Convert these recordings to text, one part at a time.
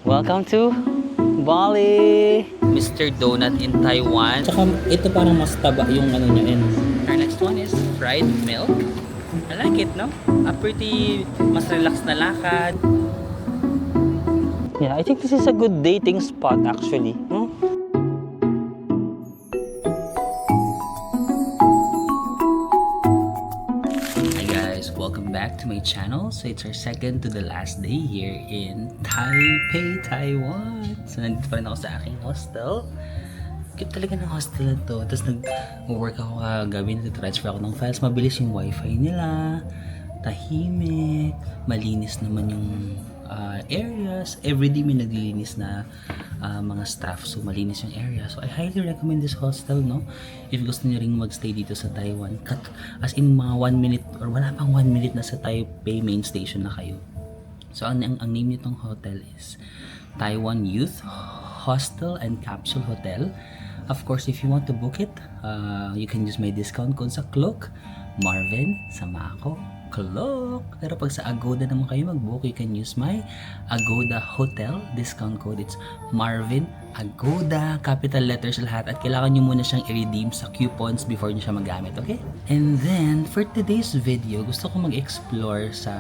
Welcome to Bali! Mr. Donut in Taiwan. Tsaka ito parang mas taba yung ano niya. Our next one is fried milk. I like it, no? A pretty, mas relaxed na lakad. Yeah, I think this is a good dating spot actually. Hi guys, welcome back to my channel. So it's our second to the last day here in Taipei, Taiwan. So nandito pa rin ako sa aking hostel. Cute talaga ng hostel na to. Tapos nag-work ako kagabi, nag-transfer ako ng files. Mabilis yung wifi nila. Tahimik. Malinis naman yung areas. Everyday may naglilinis na mga staff. So malinis yung area. So I highly recommend this hostel, no? If gusto niyo ring magstay dito sa Taiwan. As in mga 1 minute or wala pang 1 minute na sa Taipei main station na kayo. So ang name nitong hotel is Taiwan Youth Hostel and Capsule Hotel. Of course, if you want to book it, you can use my discount code sa Klook, Marvin, sama ako, Klook. Pero pag sa Agoda naman kayo mag-book, you can use my Agoda Hotel discount code. It's Marvin Agoda, capital letters lahat. At kailangan nyo muna siyang i-redeem sa coupons before nyo siya magamit, okay? And then, for today's video, gusto ko mag-explore sa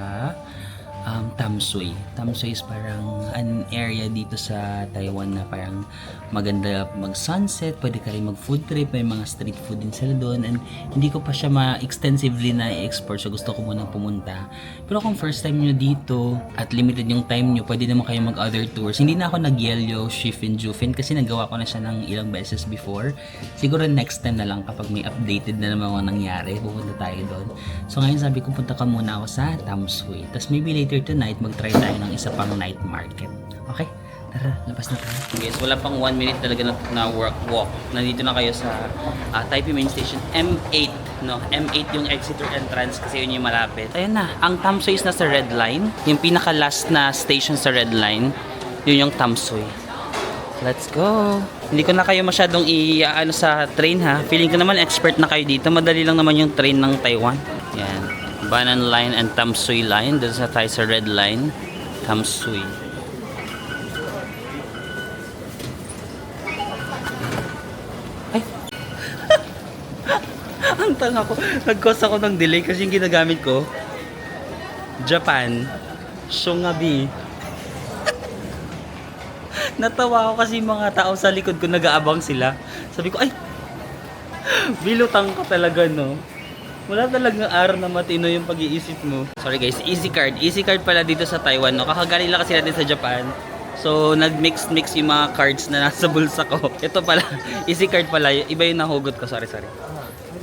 Tamsui. Tamsui is parang an area dito sa Taiwan na parang maganda mag-sunset, pwede ka rin mag-food trip, may mga street food din sila doon, and hindi ko pa siya ma-extensively na i-explore, so gusto ko munang pumunta. Pero kung first time nyo dito at limited yung time nyo, pwede naman kayo mag-other tours. Hindi na ako nag-Yellow, Shifen, Jufen kasi nagawa ko na siya ng ilang beses before. Siguro next time na lang kapag may updated na naman mga nangyari, pupunta tayo doon. So ngayon sabi ko punta ka muna ako sa Tamsui. Tapos maybe later tonight mag-try tayo ng isa pang night market. Okay? Tara, labas na tayo. Guys, wala pang 1 minute talaga na walk. Nandito na kayo sa Taipei Main Station M8, no? M8 yung exit or entrance kasi yun yung malapit. Ayun na, ang Tamsui is nasa red line. Yung pinaka last na station sa red line, yun yung Tamsui. Let's go. Hindi ko na kayo masyadong i-ano sa train ha. Feeling ko naman expert na kayo dito. Madali lang naman yung train ng Taiwan. Yan. Banan Line and Tamsui Line. Doon sa tayo sa red line. Tamsui. Ay! Ang tanga ko. Nag-cause ako ng delay kasi yung ginagamit ko Japan Shongabi. Natawa ako kasi mga tao sa likod ko nag-aabang sila. Sabi ko, ay! Bilutang ka talaga, no? Wala talagang araw na matino yung pag-iisip mo. Sorry guys, EasyCard. EasyCard pala dito sa Taiwan, no? Kakagaling lang kasi natin sa Japan. So, nag-mix yung mga cards na nasa bulsa ko. Ito pala, EasyCard pala. Iba yung nahugot ko. Sorry. So,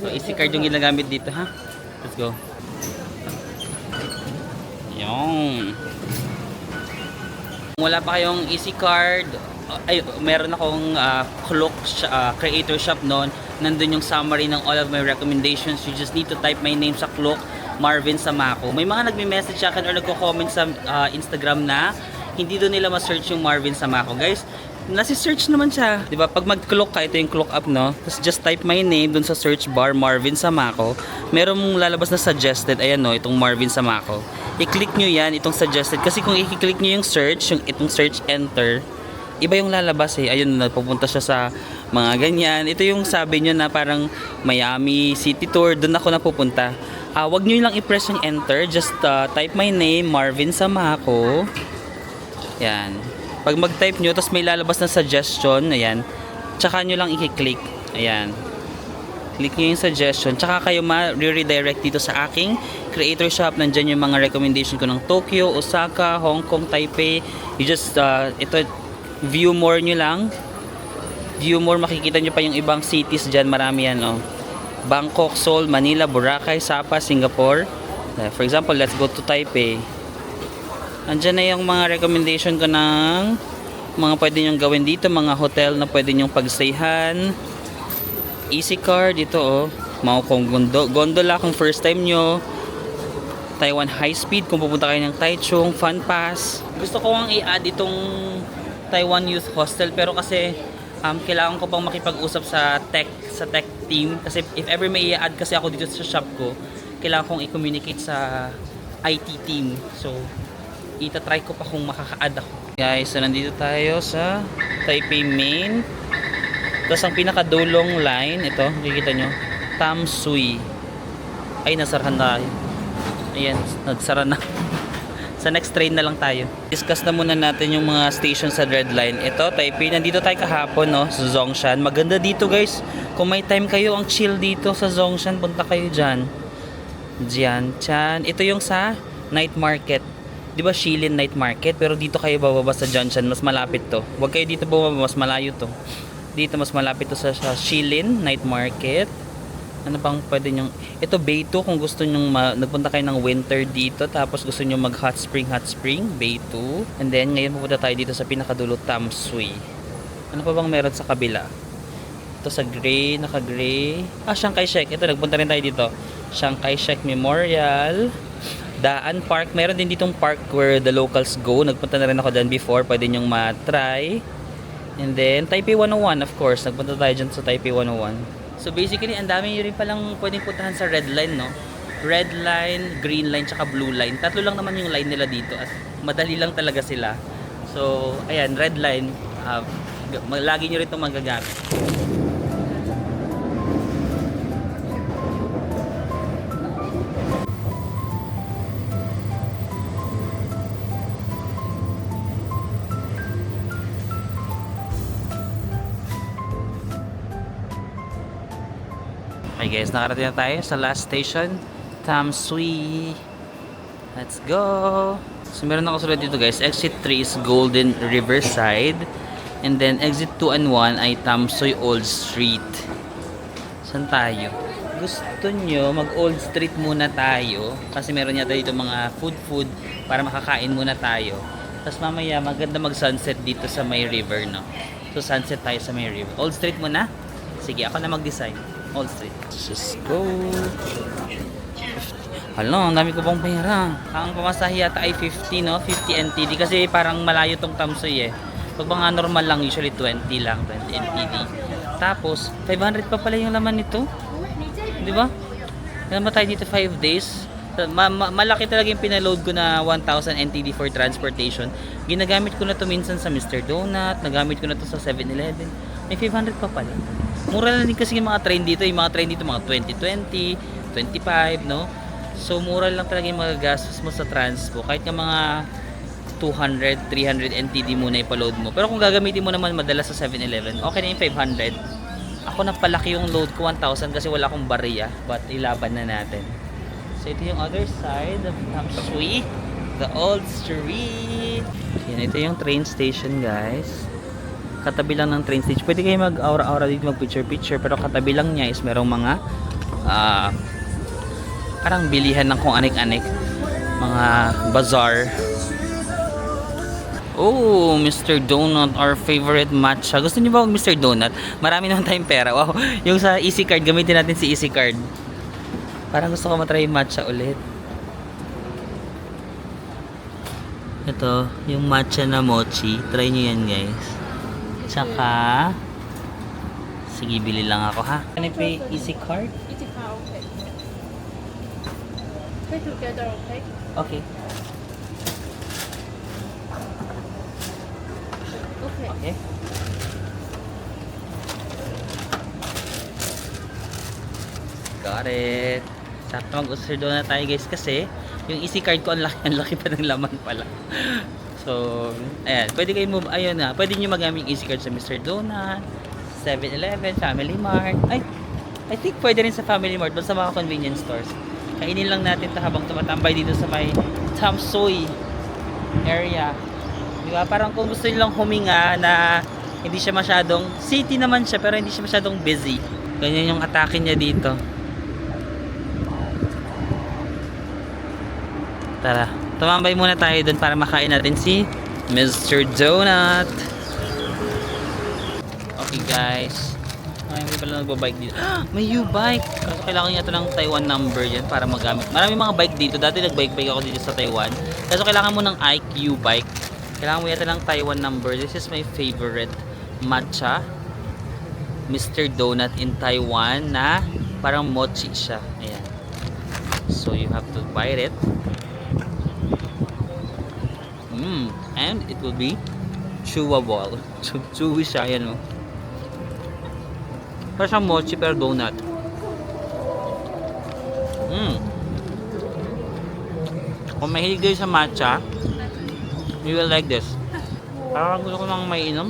EasyCard yung ginagamit dito, ha? Let's go. Yung. Kung wala pa kayong EasyCard, ay, meron akong Klook creator shop noon. Nandun yung summary ng all of my recommendations. You just need to type my name sa Klook, Marvin Samako. May mga nagme-message sa akin or nagko-comment sa Instagram na hindi doon nila ma-search yung Marvin Samako. Guys, nasi-search naman siya. Diba? Pag mag-Klook ka, ito yung Klook app, no? Tapos just type my name doon sa search bar, Marvin Samako. Meron mong lalabas na suggested. Ayan, no? Itong Marvin Samako. I-click nyo yan, itong suggested. Kasi kung i-click nyo yung search, itong search enter, iba yung lalabas eh. Ayun, napupunta siya sa mga ganyan. Ito yung sabi nyo na parang Miami City Tour. Doon ako napupunta. Wag nyo lang i-press yung enter. Just type my name, Marvin Samako. Yan. Pag mag-type nyo, tapos may lalabas na suggestion. Ayan. Tsaka nyo lang i-click. Ayan. Click nyo yung suggestion. Tsaka kayo ma-redirect dito sa aking creator shop. Nandyan yung mga recommendation ko ng Tokyo, Osaka, Hong Kong, Taipei. You just, ito, view more nyo lang. View more, makikita nyo pa yung ibang cities dyan. Marami yan, oh. Bangkok, Seoul, Manila, Boracay, Sapa, Singapore. For example, let's go to Taipei. Andyan na yung mga recommendation ko ng mga pwede nyong gawin dito. Mga hotel na pwede nyong pagstayhan. EasyCard, ito, oh. Maokong gondola kung first time nyo. Taiwan High Speed kung pupunta kayo ng Taichung. Fun Pass. Gusto ko ang i-add itong Taiwan Youth Hostel pero kasi kailangan ko pang makipag-usap sa tech team kasi if ever may i-add kasi ako dito sa shop ko, kailangan kong i-communicate sa IT team. So, itatry ko pa kung makaka-add ako. Guys, so nandito tayo sa Taipei Main. Tapos ang pinakadulong line, ito, makikita nyo, Tamsui. Ay, nasarahan na tayo. Ayan, nagsara na. Sa next train na lang tayo. Discuss na muna natin yung mga station sa Red Line. Ito, Taipei. Nandito tayo kahapon, no? Sa Zhongshan. Maganda dito, guys. Kung may time kayo, ang chill dito sa Zhongshan, punta kayo dyan. Jianchan. Ito yung sa night market. Di ba Shilin Night Market? Pero dito kayo bababa sa Jianchan. Mas malapit to. Huwag kayo dito bababa. Mas malayo to. Dito mas malapit to sa Shilin Night Market. Ano pang pwede nyong... Ito Bay 2 kung gusto nyong nagpunta kayo ng winter dito. Tapos gusto nyong mag hot spring. Bay 2. And then ngayon pupunta tayo dito sa pinakadulo Tamsui. Ano pa bang meron sa kabila? Ito sa gray. Naka-gray. Chiang Kai-shek. Ito nagpunta rin tayo dito. Chiang Kai-shek Memorial. Daan Park. Meron din ditong park where the locals go. Nagpunta na rin ako dyan before. Pwede nyong ma-try. And then Taipei 101 of course. Nagpunta tayo dyan sa Taipei 101. So basically, ang dami nyo rin palang pwedeng puntahan sa Red Line, no? Red Line, Green Line, tsaka Blue Line. Tatlo lang naman yung line nila dito at madali lang talaga sila. So, ayan, Red Line, lagi nyo rin itong magagamit. Okay guys, nakarating na tayo sa last station, Tamsui. Let's go! So meron ako sulat dito guys, exit 3 is Golden Riverside. And then exit 2 and 1 ay Tamsui Old Street. Saan tayo? Gusto nyo mag Old Street muna tayo kasi meron yata dito mga food para makakain muna tayo. Tapos mamaya maganda mag sunset dito sa may river, no? So sunset tayo sa may river. Old Street muna? Sige, ako na mag-design. Old Street. Let's go. Hala, ang dami ko pang pera. Ang pamasahe yata ay 50, no? 50 NTD kasi parang malayo tong Tamsui eh. Pag mga normal lang, usually 20 lang, 20 NTD. Tapos, 500 pa pala yung laman nito. Di ba? Kailan ba tayo dito 5 days? Malaki talaga yung pinaload ko na 1,000 NTD for transportation. Ginagamit ko na to minsan sa Mr. Donut. Nagamit ko na to sa 7-Eleven. May 500 pa pala. Mura na din kasi yung mga train dito. Yung mga train dito mga 2020, 25, no? So mura lang talaga yung mga gastos mo sa transpo. Kahit nga mga 200, 300 NTD muna ipaload mo. Pero kung gagamitin mo naman madalas sa 7-Eleven, okay na yung 500. Ako napalaki yung load ko 1,000 kasi wala akong bariya. But ilaban na natin. So ito yung other side of Tamsui. The Old Street. Yan, ito yung train station guys. Katabi lang ng train station. Pwede kayo mag-aura-aura dito, mag-picture-picture. Pero katabi lang niya is merong mga parang bilihan ng kung anik-anik. Mga bazaar. Oh, Mr. Donut, our favorite matcha. Gusto niyo ba mag Mr. Donut? Marami naman tayong pera. Wow, yung sa Easy Card, gamitin natin si Easy Card. Parang gusto ko matry yung matcha ulit. Ito, yung matcha na mochi. Try nyo yan guys. Tsaka, sige, bili lang ako ha. Can I pay Easy Card? Easy car, okay. Pay together, okay? Okay. Okay. Okay. Got it. Sakto mag-order doon na tayo guys kasi yung Easy Card ko ang laki pa ng laman pala. So, ayan, pwede kayo move, ayun na, pwede nyo magamit yung Easy Card sa Mr. Donut, 7-Eleven, Family Mart. Ay, I think pwede rin sa Family Mart, basta mga convenience stores. Kainin lang natin ito habang tumatambay dito sa may Tamsui area. Diba? Parang kung gusto nyo lang huminga na hindi siya masyadong, city naman siya pero hindi siya masyadong busy. Ganyan yung atake niya dito. Tara, tumambay muna tayo dun para makain natin si Mr. Donut. Okay guys. Ay, may pala nagbabike dito. May U-bike! Kaso kailangan nyo ito ng Taiwan number yan para magamit. Marami mga bike dito. Dati nagbike-bike ako dito sa Taiwan. Kaso kailangan mo ng IQ bike. Kailangan mo yata ng Taiwan number. This is my favorite matcha. Mr. Donut in Taiwan na parang mochi siya. Ayan. So you have to bite it. And it will be chewable. Chewy siya yan, oh. Parang siyang mochi pero donut. Kung mahilig kayo sa matcha, you will like this. Parang gusto ko nang may inom.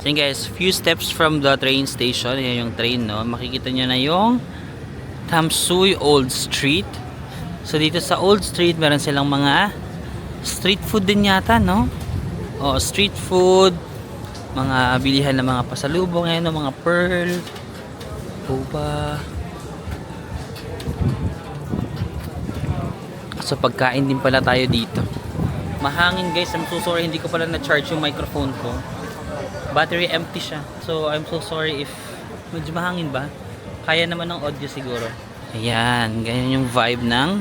So guys, few steps from the train station. Yan yung train, no? Makikita nyo na yung Tamsuy Old Street. So dito sa Old Street, meron silang mga street food din yata, no? O, street food, mga bilihan ng mga pasalubong, yan, no? Mga pearl, boba. So pagkain din pala tayo dito. Mahangin guys, I'm so sorry, hindi ko pala na-charge yung microphone ko. Battery empty siya. So I'm so sorry if medyo mahangin ba. Kaya naman ng audio siguro. Ayan, ganyan yung vibe ng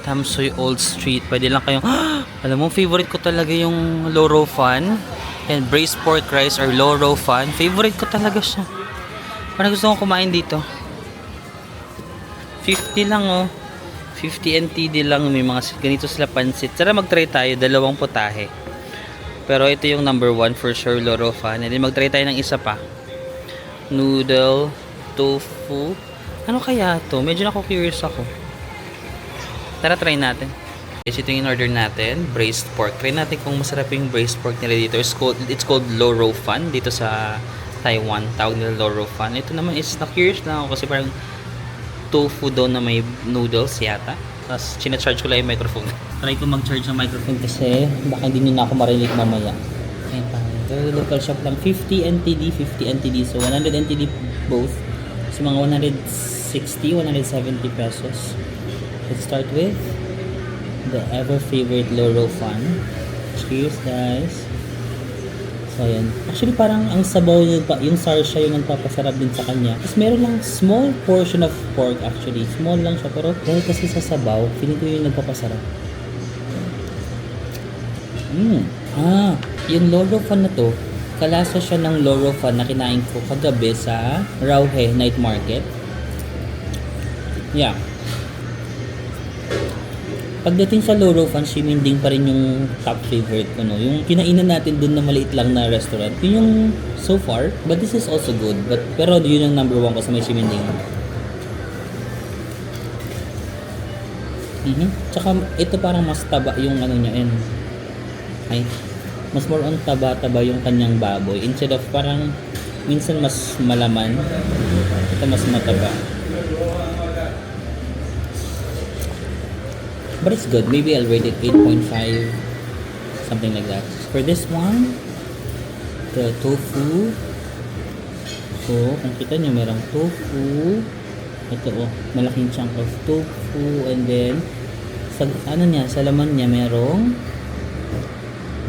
Tamsuy Old Street. Pwede lang kayong, alam mo, favorite ko talaga yung Loro Fan and braised pork rice or Loro Fan. Favorite ko talaga siya. Parang gusto kong kumain dito. 50 lang, oh. 50 NTD lang, may mga ganito sila pansit. Tara mag-try tayo, dalawang putahe. Pero ito yung number 1 for sure, Loro Fan. And then mag-try tayo ng isa pa. Noodle, tofu. Ano kaya to? Medyo nako-curious ako. Tara, try natin. Guys, ito yung order natin, braised pork. Try natin kung masarap yung braised pork nila dito. It's called Loro Fan dito sa Taiwan. Tawag nila Loro Fan. Ito naman is na-curious lang ako kasi parang tofu daw na may noodles yata. Tapos sinacharge ko lang yung microphone. Try ko mag-charge ng microphone kasi baka hindi nyo na ako marinig mamaya. Ayan tayo. Local shop lang. 50 NTD, 50 NTD. So 100 NTD both. So mga 160, 170 pesos. Let's start with the ever favorite Loro Fan. Cheers guys. So ayan. Actually parang ang sabaw yung sarsya yung nagpapasarap din sa kanya. Tapos meron lang small portion of pork actually. Small lang siya pero dahil kasi sa sabaw, feeling ko yung nagpapasarap. Yung Loro Fan na to, kalasa siya ng Loro Fan na kinain ko kagabi sa Rauhe Night Market. Yeah. Pagdating sa Loro Fan, Shiminding pa rin yung top favorite ko, no? Yung kinainan natin dun na maliit lang na restaurant. Yun yung so far, but this is also good. Pero yun yung number 1 ko sa may Shiminding. Tsaka ito parang mas taba yung ano niya. Mas more on taba-taba yung kanyang baboy. Instead of parang minsan mas malaman, ito mas mataba. But it's good. Maybe I'll rate it 8.5. Something like that. For this one, the tofu. So, kung kita nyo, merong tofu. Ito, oh. Malaking chunk of tofu. And then, sa, sa laman niya, merong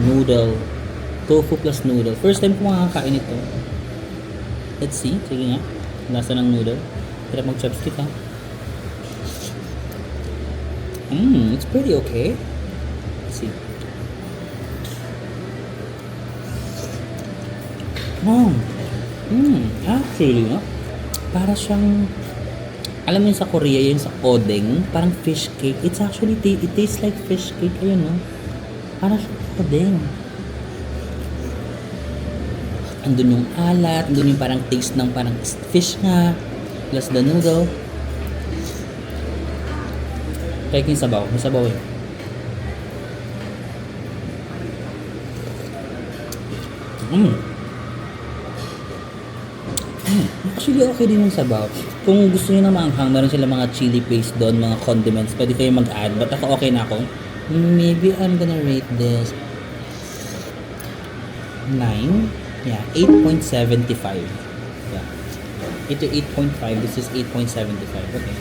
noodle. Tofu plus noodle. First time ko makakain ito. Let's see. Sige nga. Lasa ng noodle. Hirap mag-chopstick, ha. It's pretty okay. Let's see. Actually, no? Para siyang, alam mo yun sa Korea, yun sa odeng, parang fish cake. It's actually, it tastes like fish cake. Ayun, no? Para siyang odeng. Andun yung alat, andun yung parang taste ng parang fish nga, plus the noodle. Kaya yung sabaw. May sabaw yun. Actually, okay din yung sabaw. Kung gusto nyo na maanghang, meron sila mga chili paste doon, mga condiments. Pwede kayo mag-add. But ako, okay na ako. Maybe I'm gonna rate this 9. Yeah, 8.75. Yeah. Ito 8.5. This is 8.75. Okay.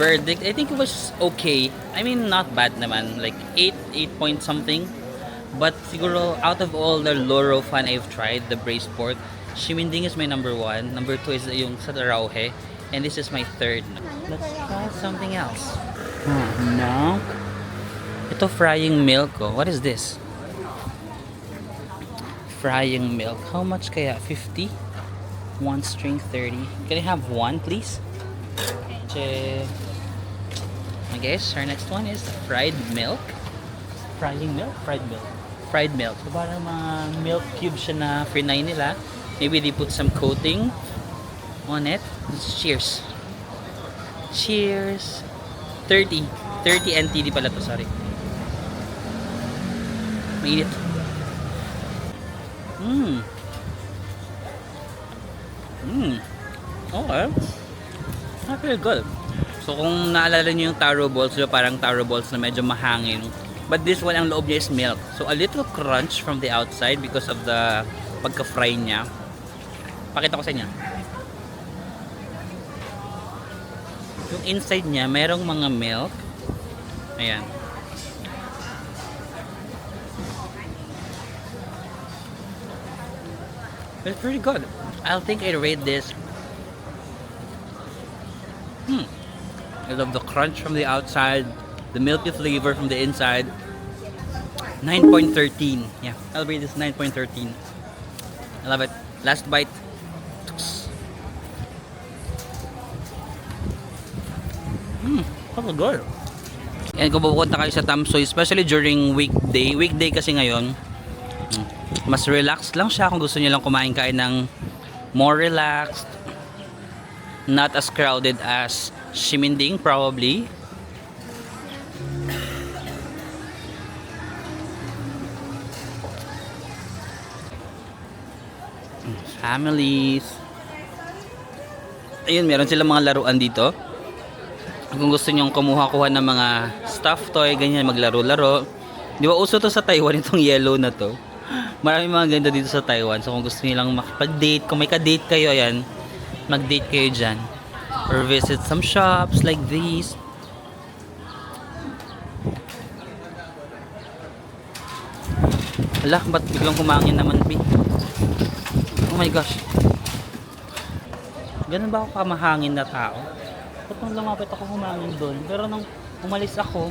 Verdict, I think it was okay. I mean, not bad naman. Like 8 point something. But siguro, out of all the Loro Fan I've tried, the braised pork, Shiminding is my number 1. Number 2 is yung sa Rauhe. And this is my 3rd. Let's try something else. No. Ito frying milk. Oh. What is this? Frying milk. How much kaya? 50? 1 string 30. Can I have one, please? I guess our next one is fried milk. Frying milk? Fried milk. Fried milk. So parang mga milk cubes siya na frinay nila. Maybe they put some coating on it. Cheers. Cheers. 30 NTD pala to, sorry. Mainit. Okay. Not very good. So kung naalala niyo yung taro balls, so parang taro balls na medyo mahangin. But this one, ang loob niya is milk. So a little crunch from the outside because of the pagka-fry niya. Pakita ko sa inyo. Yung inside niya, merong mga milk. Ayan. It's pretty good. I think I'd rate this. I love the crunch from the outside, the milky flavor from the inside. 9.13. Yeah, I'll rate this 9.13. I love it. Last bite. So good. And kung pupunta kayo sa Tamsoy, especially during weekday kasi ngayon, mas relaxed lang siya kung gusto niyo lang kumain-kain ng more relaxed, not as crowded as Shiminding probably. Families. Ayun, meron silang mga laruan dito. Kung gusto nyong kumuha-kuha ng mga stuffed toy, ganyan, maglaro-laro. Di ba uso to sa Taiwan, itong yellow na to? Maraming mga ganda dito sa Taiwan. So kung gusto niyo lang makipag-date, kung may ka-date kayo, ayan, mag-date kayo dyan. Or visit some shops like these. Ala, ba't biglang humangin naman, B? Oh my gosh. Ganun ba ako kamahangin na tao? Ba't nung lumapit ako humangin doon? Pero nung umalis ako,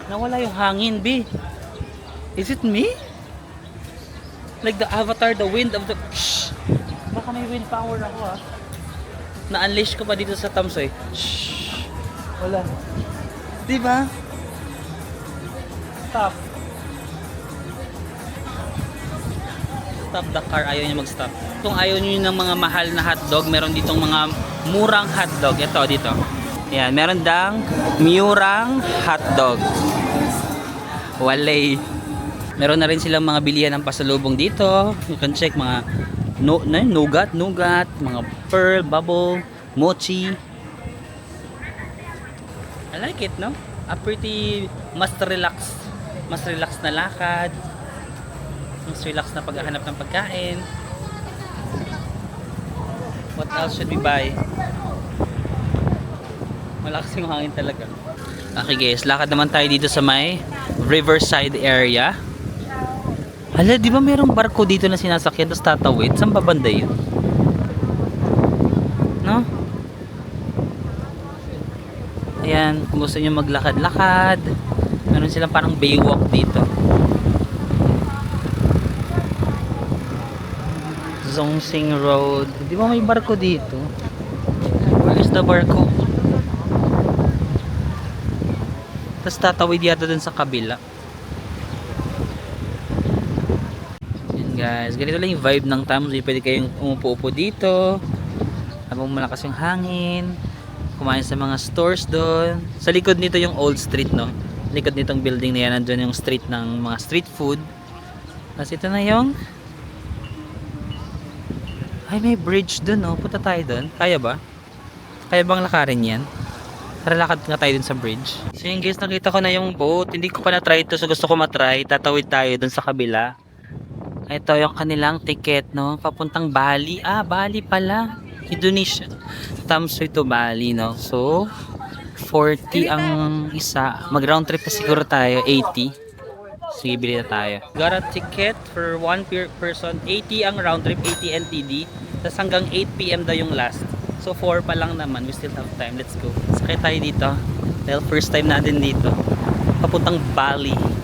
nawala yung hangin, B. Is it me? Like the Avatar, the wind of the... Shh! Baka may wind power ako, ah. Na-unleash ko pa dito sa Tamsoy. Shh! Wala. Diba? Stop. Stop the car. Ayaw niya mag-stop. Kung ayaw niyo ng mga mahal na hotdog, meron ditong mga murang hotdog. Ito, dito. Yan, meron dang murang hotdog. Walay. Meron na rin silang mga bilihan ng pasalubong dito. You can check mga nougat, mga pearl, bubble, mochi. I like it, no? A pretty mas relax na lakad. Mas relax na paghahanap ng pagkain. What else should we buy? Malakas yung hangin talaga. Okay guys, lakad naman tayo dito sa may riverside area. Hala, di ba merong barko dito na sinasakyan tapos tatawid? Saan ba banda yun? No? Ayan, kung gusto nyo maglakad-lakad, meron silang parang baywalk dito. Zongsing Road. Di ba may barko dito? Where is the barko? Tapos tatawid yata dun sa kabila. Guys, ganito lang yung vibe ng Tamsoy. Pwede kayong umupo-upo dito habang malakas yung hangin, kumain sa mga stores doon. Sa likod nito yung old street, no? Likod nitong building na yan, nandun yung street ng mga street food. Tapos ito na yung ay, may bridge doon, no? Punta tayo doon. Kaya ba? Kaya bang lakarin yan? Tara, lakad nga tayo dun sa bridge. So yun guys, nakita ko na yung boat. Hindi ko pa na-try ito, so gusto ko matry. Tatawid tayo dun sa kabila. Ito yung kanilang ticket, no? Papuntang Bali. Ah, Bali pala. Indonesia. Tamsoy to Bali, no? So, 40 ang isa. Mag-round trip na siguro tayo. 80. Sige, bili na tayo. Got a ticket for one person. 80 ang round trip. 80 NTD. Tapos hanggang 8 PM daw yung last. So, 4 pa lang naman. We still have time. Let's go. Sakay tayo dito. Dahil first time natin dito. Papuntang Bali.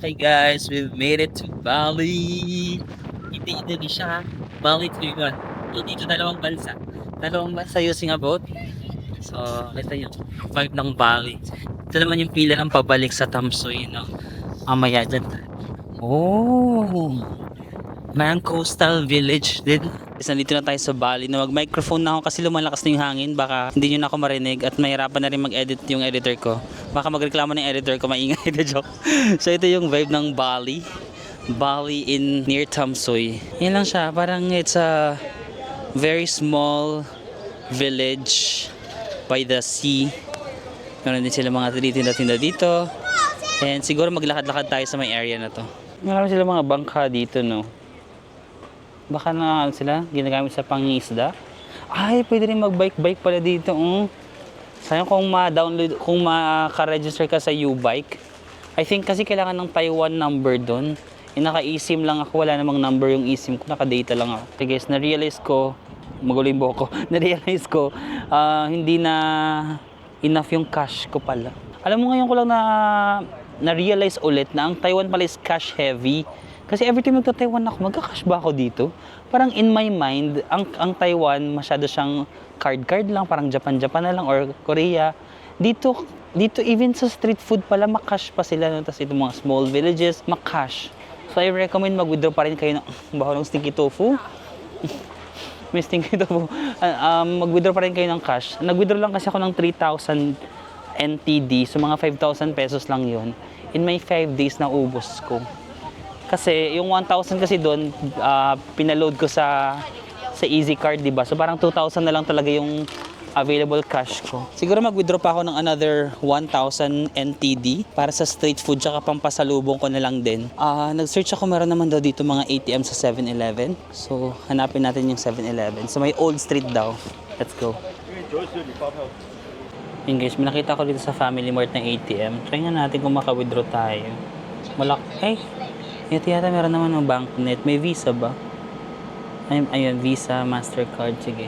Okay guys, we've made it to Bali. Hindi Indonesia, Bali to yun. Dito dalawang bansa. Dalawang bansa using a boat. So, ito yung vibe ng Bali. Ito naman yung pila ng pabalik sa Tamsoy, no? Mamaya dyan. Oh! Mayroong coastal village din. Nandito na tayo sa Bali na mag-microphone na ako kasi lumalakas na yung hangin. Baka hindi nyo na ako marinig at mahirapan na rin mag-edit yung editor ko. Baka magreklamo ng editor ko, maingay na joke. So ito yung vibe ng Bali. Bali in near Tamsoy. Yan lang siya. Parang it's a very small village by the sea. Meron din sila mga tinitinda-tinda dito. And siguro maglakad-lakad tayo sa may area na to. Marami sila mga bangka dito, no? Baka na sila ginagamit sa pangingisda. Ay, pwede rin mag-bike-bike pala dito. Sayang kung ma-download, kung maka-register ka sa U-Bike. I think kasi kailangan ng Taiwan number doon. Naka-eSIM lang ako, wala namang number yung eSIM ko, naka-data lang ako. Okay guys, na-realize ko, magulo yung buhok ko, na-realize ko, hindi na enough yung cash ko pala. Alam mo ngayon ko lang na-realize ulit na ang Taiwan pala is cash heavy. Kasi every time magta-Taiwan ako, magka-cash ba ako dito? Parang in my mind, ang Taiwan masyado siyang card lang, parang Japan na lang or Korea. Dito even sa street food pala, makash pa sila. Tapos itong mga small villages, makash. So I recommend mag-withdraw pa rin kayo ng baho ng stinky tofu. May stinky tofu. Mag-withdraw pa rin kayo ng cash. Nag-withdraw lang kasi ako ng 3,000 NTD. So mga 5,000 pesos lang yun. In my 5 days na ubos ko. Kasi yung 1,000 kasi doon, pinaload ko sa Easy Card, diba? So parang 2,000 na lang talaga yung available cash ko. Siguro mag-withdraw pa ako ng another 1,000 NTD para sa street food, tsaka pampasalubong ko na lang din. Nag-search ako, meron naman daw dito mga ATM sa 7-Eleven. So hanapin natin yung 7-Eleven. So may Old Street daw. Let's go. Yun guys, may nakita ko dito sa Family Mart na ATM. Try nga natin kung maka-withdraw tayo. Ito yata meron naman ng banknet. May Visa ba? Ayun, Visa, Mastercard. Sige.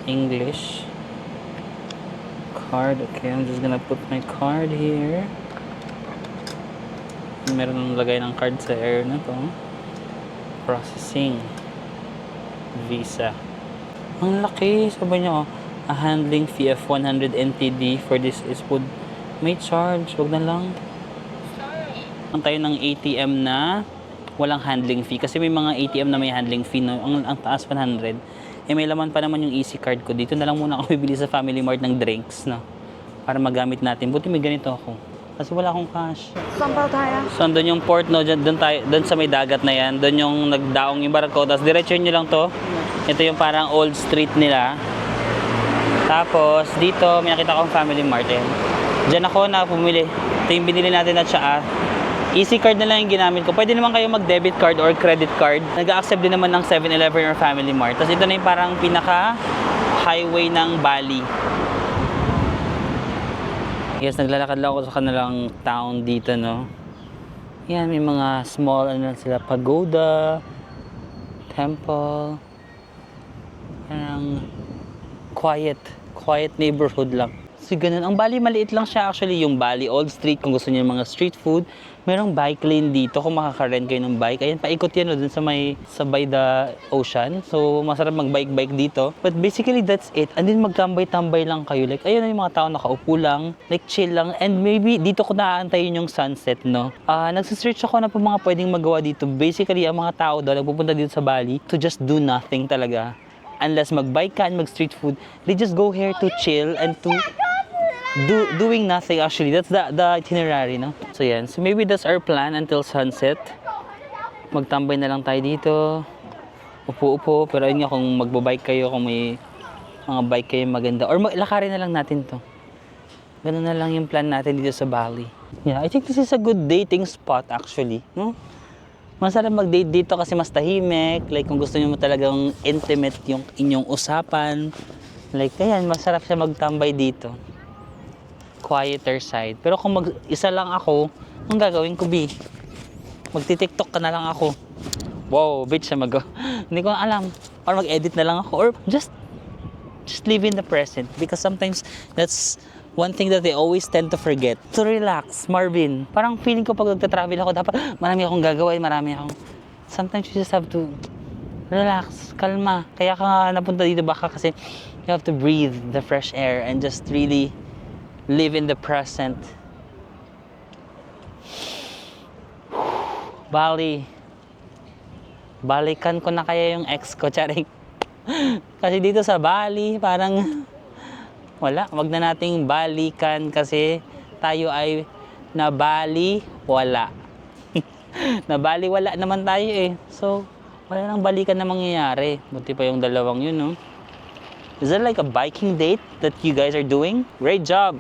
English. Card. Okay, I'm just gonna put my card here. Meron nang lagay ng card sa air na to. Processing. Visa. Ang laki. Sabi niya, a handling fee of 100 NTD for this is food. May charge. Huwag na lang. Tayo ng ATM na walang handling fee kasi may mga ATM na may handling fee, no? Ang taas 100 may laman pa naman yung Easy Card ko. Dito na lang muna ako bibili sa Family Mart ng drinks, no? Para magamit natin. Buti may ganito ako kasi wala akong cash. So doon yung port, no? Doon sa may dagat na yan, doon yung nagdaong yung barko. Tapos diretso nyo lang to. Ito yung parang old street nila. Tapos dito may nakita akong Family Mart yan. Diyan ako na pumili. Ito yung binili natin at siya. Easy Card na lang yung ginamit ko. Pwede naman kayo mag-debit card or credit card. Nag-accept din naman ng 7-Eleven or Family Mart. Tapos ito na yung parang pinaka-highway ng Bali. Yes, naglalakad lang ako sa kanilang town dito, no? Yan, may mga small, sila, pagoda, temple. Parang quiet neighborhood lang. So ganun. Ang Bali maliit lang siya actually, yung Bali Old Street kung gusto niyo ng mga street food. Merong bike lane dito kung makaka-rent kayo ng bike. Ayan, paikot yan dun sa by the ocean. So masarap mag-bike dito. But basically that's it. And then magtambay-tambay lang kayo. Like ayun yung mga tao nakaupo lang, like chill lang. And maybe dito ko naaantayin yung sunset, no. Nagse-search ako na po mga pwedeng magawa dito. Basically ang mga tao daw nagpupunta dito sa Bali to just do nothing talaga. Unless mag-bike ka and mag-street food, they just go here to chill and to doing nothing actually. That's the itinerary, no? So yan. So maybe that's our plan until sunset. Magtambay na lang tayo dito. Upo-upo. Pero yun nga, kung magbabike kayo, kung may mga bike kayo maganda. Or lakarin na lang natin to. Ganun na lang yung plan natin dito sa Bali. Yeah, I think this is a good dating spot actually, no? Masarap mag-date dito kasi mas tahimik. Like kung gusto niyo mo talagang intimate yung inyong usapan. Like ayan, masarap siya magtambay dito. Quieter side. Pero kung isa lang ako, ang gagawin ko, B? Magti-TikTok ka na lang ako. Wow, bitch siya hindi ko alam. Or mag-edit na lang ako. Or just live in the present. Because sometimes that's one thing that they always tend to forget, to relax, Marvin. Parang feeling ko pag nagta-travel ako, dapat marami akong gagawin, sometimes you just have to relax, kalma. Kaya ka nga napunta dito baka kasi you have to breathe the fresh air and just really live in the present. Bali. Balikan ko na kaya yung ex ko, charing. Kasi dito sa Bali, parang wala, wag na nating balikan kasi tayo ay nabali wala. Nabali wala naman tayo eh. So, wala nang balikan na mangyayari. Buti pa yung dalawang yun, no? Is that like a biking date that you guys are doing? Great job!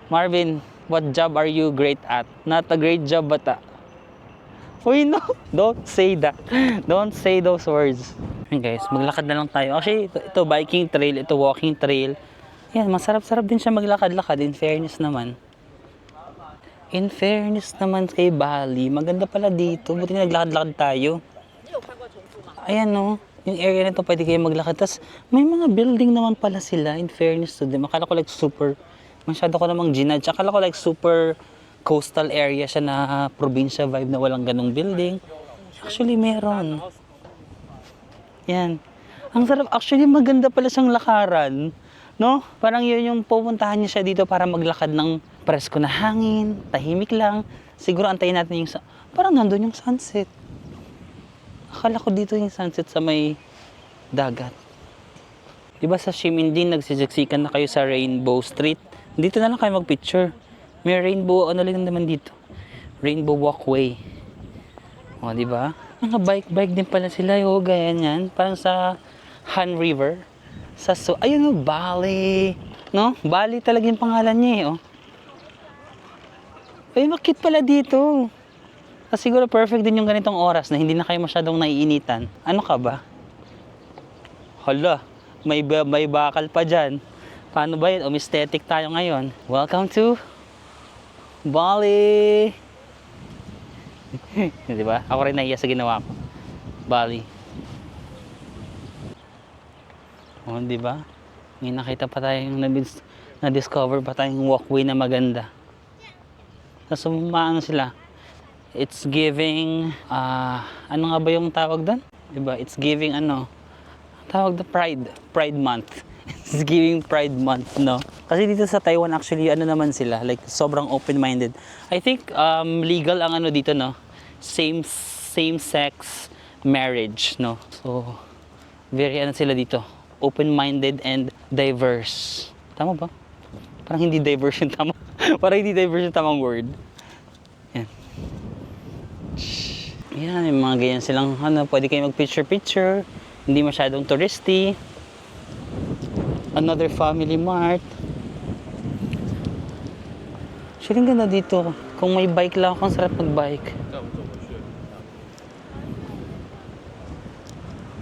Marvin, what job are you great at? Not a great job, bata. Uy, no! Don't say that. Don't say those words. Okay, guys, maglakad na lang tayo. Actually, ito biking trail, ito walking trail. Yan, masarap-sarap din siya maglakad-lakad. In fairness naman. In fairness naman kay Bali, maganda pala dito. Buti na naglakad-lakad tayo. Ayan, no? Yung area na ito, pwede kayo maglakad. Tapos, may mga building naman pala sila. In fairness to them. Akala ko like super, masyado ko namang ginadge. Akala ko like super coastal area siya na probinsya vibe na walang ganong building. Actually, meron. Yan. Ang sarap. Actually, maganda pala siyang lakaran. No? Parang yun yung pupuntahan niya siya dito para maglakad ng presko na hangin, tahimik lang. Siguro antayin natin yung... Parang nandun yung sunset. Akala ko dito yung sunset sa may dagat. Diba sa Ximendin, nagsisiksikan na kayo sa Rainbow Street? Dito na lang kayo magpicture. May rainbow, ano lang naman dito? Rainbow walkway. O, diba? Mga bike din pala sila. O, ganyan yan. Parang sa Han River. Ayun o, Bali. No? Bali talaga yung pangalan niya eh. Oh. Ay, makit pala dito. Siguro perfect din yung ganitong oras na hindi na kayo masyadong naiinitan. Ano ka ba? Hala, may bakal pa dyan. Paano ba yun? Aesthetic tayo ngayon. Welcome to Bali! Diba? Ako rin nahiya sa ginawa ko. Bali. O, diba? May nakita pa tayong na-discover pa tayong walkway na maganda. Tapos maano sila? It's giving, ano nga ba yung tawag doon? Diba? It's giving tawag na Pride Month. It's giving Pride Month, no? Kasi dito sa Taiwan actually, ano naman sila, like sobrang open-minded. I think legal ang dito, no? Same-sex marriage, no? So, very sila dito. Open-minded and diverse. Tama ba? Parang hindi diverse yung tama. Parang hindi diverse yung tamang word. Yan. Yan, yung mga ganyan silang, pwede kayo mag-picture-picture. Hindi masyadong touristy. Another family mart. Actually, ang ganda dito. Kung may bike lang ako, ang sarap mag-bike.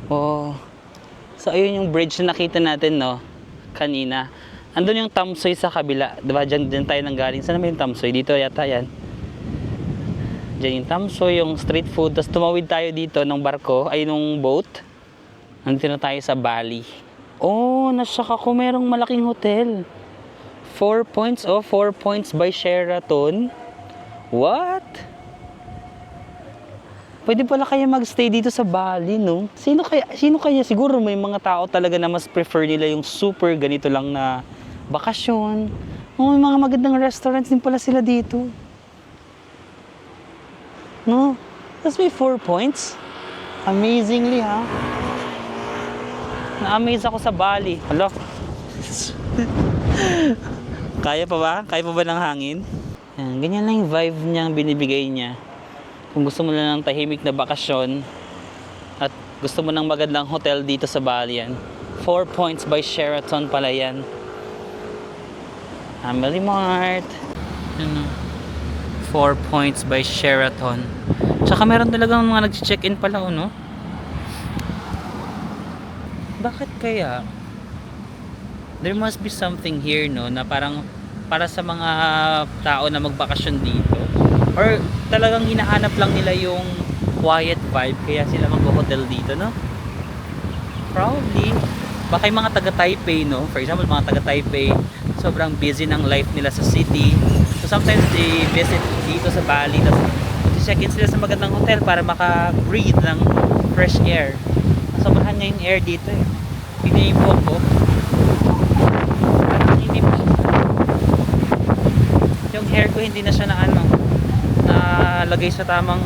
Oh. So, ayun yung bridge na nakita natin, no? Kanina. Andun yung Tamsoy sa kabila. Diba? Diyan tayo nanggaling. Saan naman yung Tamsoy? Dito yata yan. Diyan yung Tamsoy, yung street food. Tapos tumawid tayo dito ng barko, ay nung boat. Nandito na tayo sa Bali. Oh, nasyak ako. Merong malaking hotel. 4 points. Oh, 4 points by Sheraton. What? Pwede pala kaya magstay dito sa Bali, no? Sino kaya? Siguro may mga tao talaga na mas prefer nila yung super ganito lang na bakasyon. Oh, may mga magandang restaurants din pala sila dito. No? Tapos may 4 points. Amazingly, ha? Na-amaze ako sa Bali. Hala. Kaya pa ba? Kaya pa ba ng hangin? Yan, ganyan lang yung vibe niya, binibigay niya. Kung gusto mo lang ng tahimik na bakasyon at gusto mo ng magandang hotel dito sa Bali yan. 4 points by Sheraton pala yan. Family Mart. 4 points by Sheraton. Tsaka meron talagang mga nag-check-in pala, no? Bakit kaya? There must be something here, no? Na parang para sa mga tao na magbakasyon dito. Or talagang hinahanap lang nila yung quiet vibe. Kaya sila mag-hotel dito, no? Probably. Baka yung mga taga Taipei, no? For example, mga taga Taipei, sobrang busy ng life nila sa city. So sometimes they visit dito sa Bali, tapos check-in sila sa magandang hotel para maka-breathe ng fresh air. Nasobrahan niya yung air dito eh. Hindi yung po. Parang hindi po. Yung hair ko hindi na siya na ano, nalagay sa tamang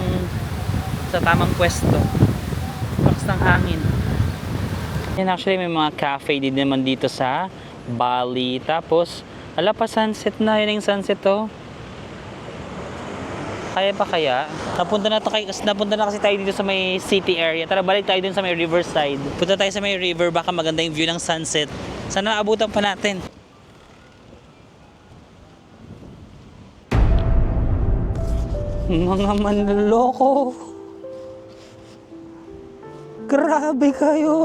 pwesto. Lakas ng hangin. Yan, actually may mga cafe din naman dito sa Bali. Tapos ala pa sunset na, yun yung sunset to. Kaya pa kaya? Napunta na kasi tayo dito sa may city area. Tara, balik tayo dun sa may riverside. Punta tayo sa may river, baka maganda yung view ng sunset. Sana abutan pa natin. Mga manloloko. Grabe kayo.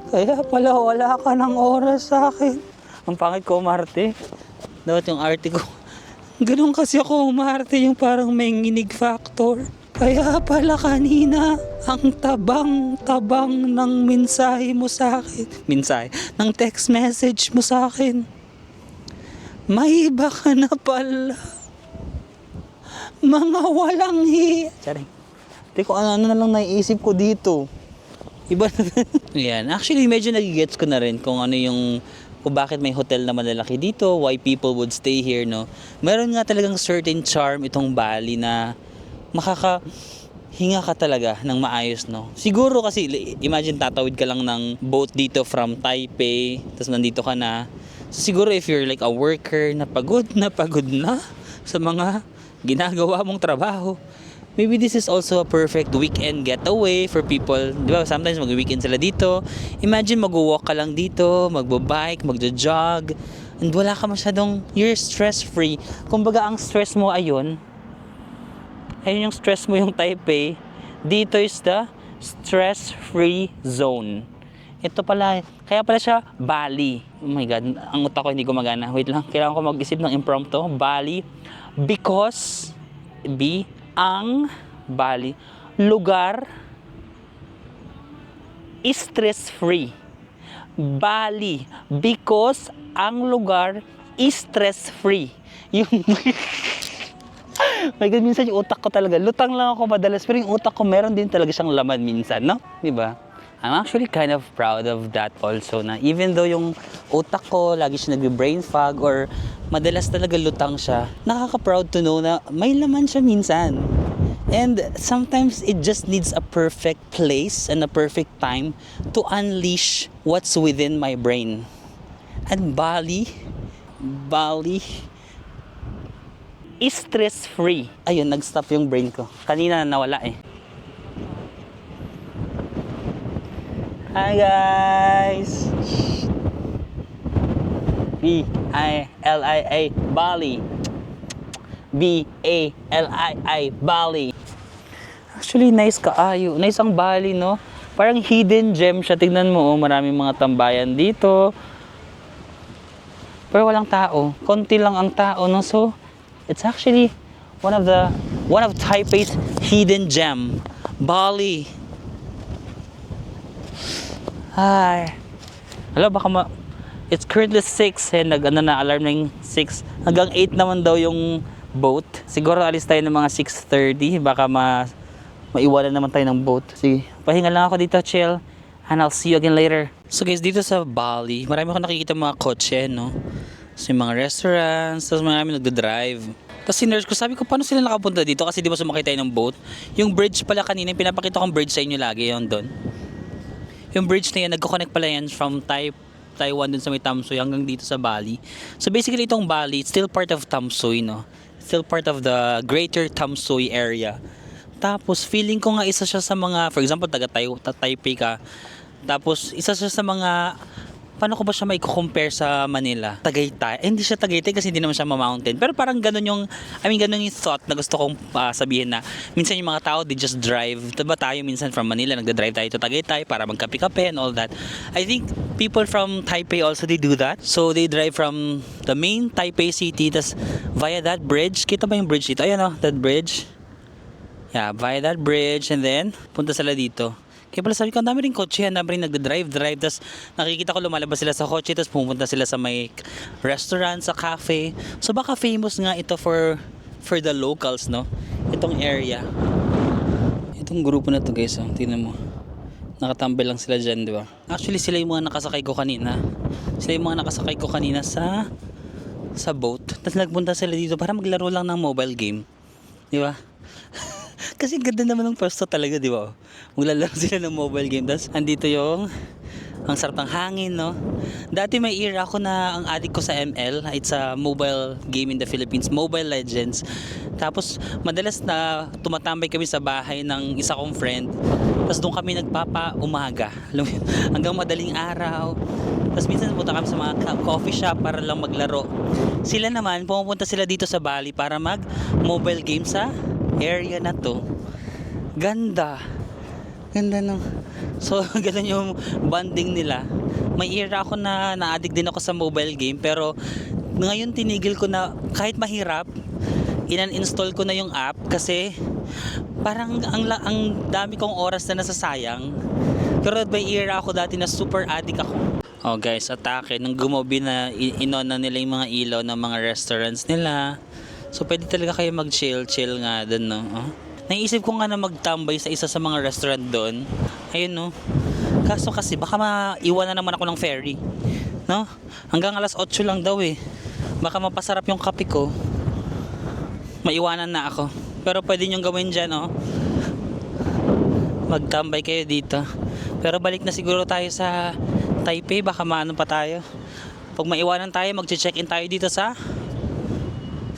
Kaya pala wala ka ng oras sa akin. Ang pangit ko umarte. Dapat yung arte ko. Ganun kasi ako umarte, yung parang may nginig factor. Kaya pala kanina, ang tabang-tabang ng mensahe mo sa akin. Mensahe? Ng text message mo sa akin. May iba ka na pala. Mga walang Charing. Hindi ko ano na lang naiisip ko dito. Iba na. Yan. Actually, medyo nagigets ko na rin kung ano yung kung bakit may hotel na malalaki dito, why people would stay here, no? Meron nga talagang certain charm itong Bali na makakahinga ka talaga ng maayos, no? Siguro kasi, imagine tatawid ka lang ng boat dito from Taipei, tapos nandito ka na. So, siguro if you're like a worker na pagod na sa mga ginagawa mong trabaho, maybe this is also a perfect weekend getaway for people. Di ba? Sometimes mag-weekend sila dito. Imagine mag-walk ka lang dito, magbo-bike, magjo-jog, and wala ka masyadong, you're stress-free. Kumbaga, ang stress mo ayun yung stress mo yung Taipei. Dito is the stress-free zone. Ito pala, kaya pala siya Bali. Oh my God, ang utak ko hindi gumagana. Wait lang, kailangan ko mag-isip ng impromptu. Bali, because ang Bali, lugar stress-free. Bali, because ang lugar stress-free. Yung my God, minsan yung utak ko talaga, lutang lang ako madalas, pero yung utak ko meron din talaga siyang laman minsan, no? Diba? I'm actually kind of proud of that also, na even though yung utak ko lagi siya nag-brain fog or madalas talaga lutang siya, nakaka-proud to know na may laman siya minsan. And sometimes it just needs a perfect place and a perfect time to unleash what's within my brain. And Bali is stress-free. Ayun, nag-stop yung brain ko. Kanina nawala eh. Hi guys! B-I-L-I-A Bali. B-A-L-I-I Bali. Actually, nice kaayo. Nice ang Bali, no? Parang hidden gem siya. Tignan mo, oh, maraming mga tambayan dito. Pero walang tao. Konti lang ang tao, no? So, it's actually one of Taipei's hidden gem. Bali. Hi. Hello, baka it's currently 6 eh, alarm na yung 6. Hanggang 8 naman daw yung boat. Siguro alis tayo ng mga 6:30, baka maiwanan naman tayo ng boat. Sige, pahinga lang ako dito, chill. And I'll see you again later. So guys, dito sa Bali, marami akong nakikita mga kotse, no? So yung mga restaurants, tapos marami nagda-drive. Tapos sinerge ko, sabi ko, paano sila nakapunta dito? Kasi di ba sumakay tayo ng boat? Yung bridge pala kanina, yung pinapakita kong bridge sa inyo lagi, yun doon. Yung bridge na yan, nagko-connect pala yan from Taiwan dun sa may Tamsui hanggang dito sa Bali. So basically itong Bali, it's still part of Tamsui, no? Still part of the greater Tamsui area. Tapos feeling ko nga isa siya sa mga, for example, Taipei ka. Tapos isa siya sa mga, paano ko ba siya compare sa Manila? Tagaytay. Hindi siya Tagaytay kasi hindi naman siya ma-mountain. Pero parang ganun yung, ganun yung thought na gusto kong sabihin na minsan yung mga tao, they just drive. Diba tayo minsan from Manila, nagda-drive tayo to Tagaytay para magkape-kape and all that. I think people from Taipei also, they do that. So they drive from the main Taipei city, tas via that bridge. Kita ba yung bridge dito? Ayan o, that bridge. Yeah, via that bridge and then punta sila dito. Kaya pala sabi ko, ang dami rin kotse, ang dami rin nagda-drive. Tapos nakikita ko lumalabas sila sa kotse, tapos pumunta sila sa may restaurant, sa cafe. So baka famous nga ito for the locals, no? Itong area. Itong grupo na to guys, oh. Tingnan mo. Nakatambay lang sila dyan, di ba? Actually, sila yung mga nakasakay ko kanina. Sa boat. Tapos nagpunta sila dito para maglaro lang ng mobile game. Di ba? Kasi ganda naman ng pwesto talaga, di ba? Maglalaro sila ng mobile game. Tapos andito yung ang sarap ng hangin, no? Dati may era ako na ang addict ko sa ML. It's a mobile game in the Philippines, Mobile Legends. Tapos madalas na tumatambay kami sa bahay ng isa kong friend. Tapos doon kami nagpapa-umaga. Hanggang madaling araw. Tapos minsan punta kami sa mga coffee shop para lang maglaro. Sila naman, pumupunta sila dito sa Bali para mag-mobile game sa area na to. Ganda no. So ganun yung bonding nila. May era ako na na-addict din ako sa mobile game, pero ngayon tinigil ko na kahit mahirap. Inan-install ko na yung app kasi parang ang dami kong oras na nasasayang. Pero may era ako dati na super addict ako. Oh guys, atake nung gumobi na inon na nila yung mga ilaw ng mga restaurants nila. So pwede talaga kayo mag-chill nga doon, no? Oh. Naisip ko nga na magtambay sa isa sa mga restaurant doon. Ayun, no. Kaso kasi baka maiwan na naman ako ng ferry, no? Hanggang alas 8 lang daw eh. Baka mapasarap yung kape ko. Maiwanan na ako. Pero pwede nyo gawin dyan, oh. Magtambay kayo dito. Pero balik na siguro tayo sa Taipei. Baka maano pa tayo. Pag maiwanan tayo, mag-check-in tayo dito sa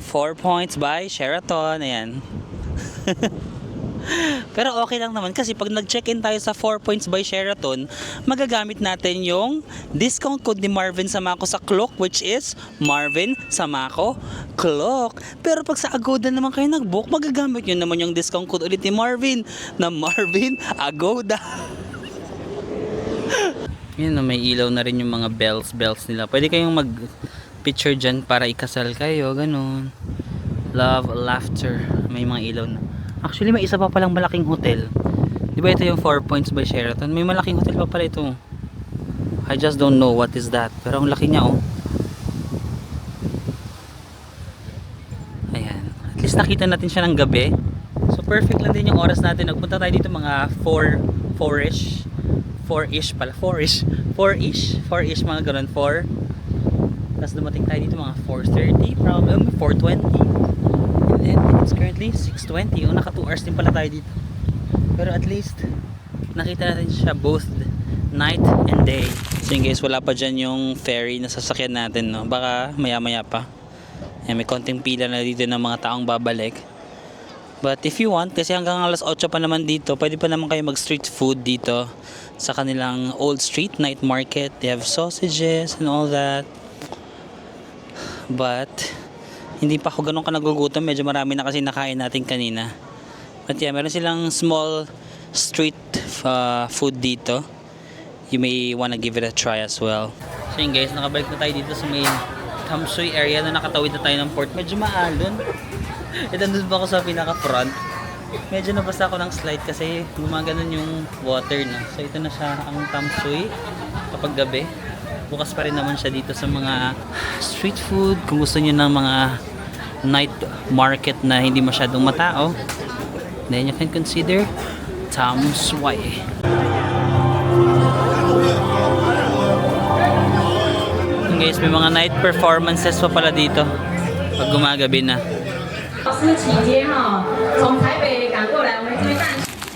4 Points by Sheraton. Ayan. Pero okay lang naman kasi pag nag-check-in tayo sa 4 Points by Sheraton, magagamit natin yung discount code ni Marvin Samako sa Klook, which is Marvin Samako Klook. Pero pag sa Agoda naman kayo nag-book, magagamit nyo naman yung discount code ulit ni Marvin na Marvin Agoda. Yan na, may ilaw na rin yung mga bells nila. Pwede kayong mag-picture dyan para ikasal kayo, ganun. Love, laughter. May mga ilaw na. Actually, may isa pa palang malaking hotel. Di ba ito yung 4 Points by Sheraton? May malaking hotel pa pala ito. I just don't know what is that. Pero ang laki niya, oh. Ayan. At least nakita natin siya ng gabi. So, perfect lang din yung oras natin. Nagpunta tayo dito mga 4-ish. 4-ish, mga ganun. 4. Tapos dumating tayo dito mga 4:30, probably 4:20. And it's currently 6:20. Naka 2 hours din pala tayo dito. Pero at least nakita natin siya both night and day. So yun guys, wala pa dyan yung ferry na sasakyan natin, no? Baka maya maya pa. May konting pila na dito ng mga taong babalik. But if you want, kasi hanggang alas 8 pa naman dito, pwede pa naman kayo mag street food dito sa kanilang old street night market. They have sausages and all that. But hindi pa ako ganun ka nagugutom. Medyo marami na kasi nakain natin kanina. But yeah, meron silang small street food dito. You may wanna give it a try as well. So yun guys, nakabalik na tayo dito sa may Tamsui area na nakatawid na tayo ng port. Medyo maalon. Nandun pa ako sa pinaka front. Medyo nabasa ako ng slide kasi gumaganon yung water na. So ito na siya ang Tamsui kapag gabi. Bukas pa rin naman siya dito sa mga street food. Kung gusto niyo ng mga night market na hindi masyadong matao, then you can consider Tamsui. And guys, may mga night performances pa pala dito pag gumagabi na.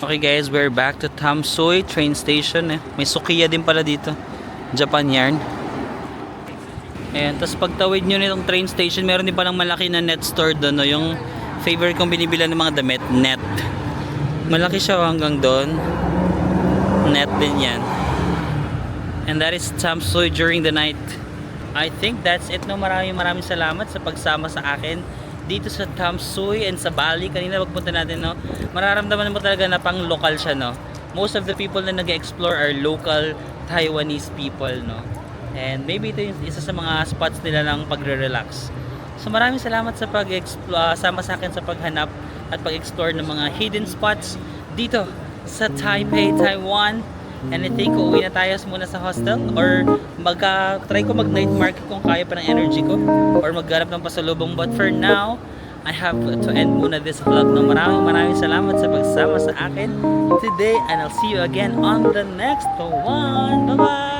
Okay guys, we're back to Tamsui train station. May sukiya din pala dito. Japan Yarn. Ayan, tapos pagtawid nyo nitong train station, meron din palang malaki na net store doon, no? Yung favorite kong binibilan ng mga damit, net. Malaki siya hanggang doon. Net din yan. And that is Tamsui during the night. I think that's it, no? Maraming salamat sa pagsama sa akin dito sa Tamsui and sa Bali. Kanina pagpunta natin, no? Mararamdaman mo talaga na pang local siya, no? Most of the people na nag-explore are local Taiwanese people, no? And maybe ito yung isa sa mga spots nila ng pagre-relax. So maraming salamat sa sama sa akin sa paghanap at pag-explore ng mga hidden spots dito sa Taipei, Taiwan. And I think uuwi na tayo muna sa hostel or try ko mag night market kung kaya pa ng energy ko or maghanap ng pasalubong. But for now, I have to end muna this vlog. No, maraming salamat sa pagsama sa akin today and I'll see you again on the next one. Bye-bye!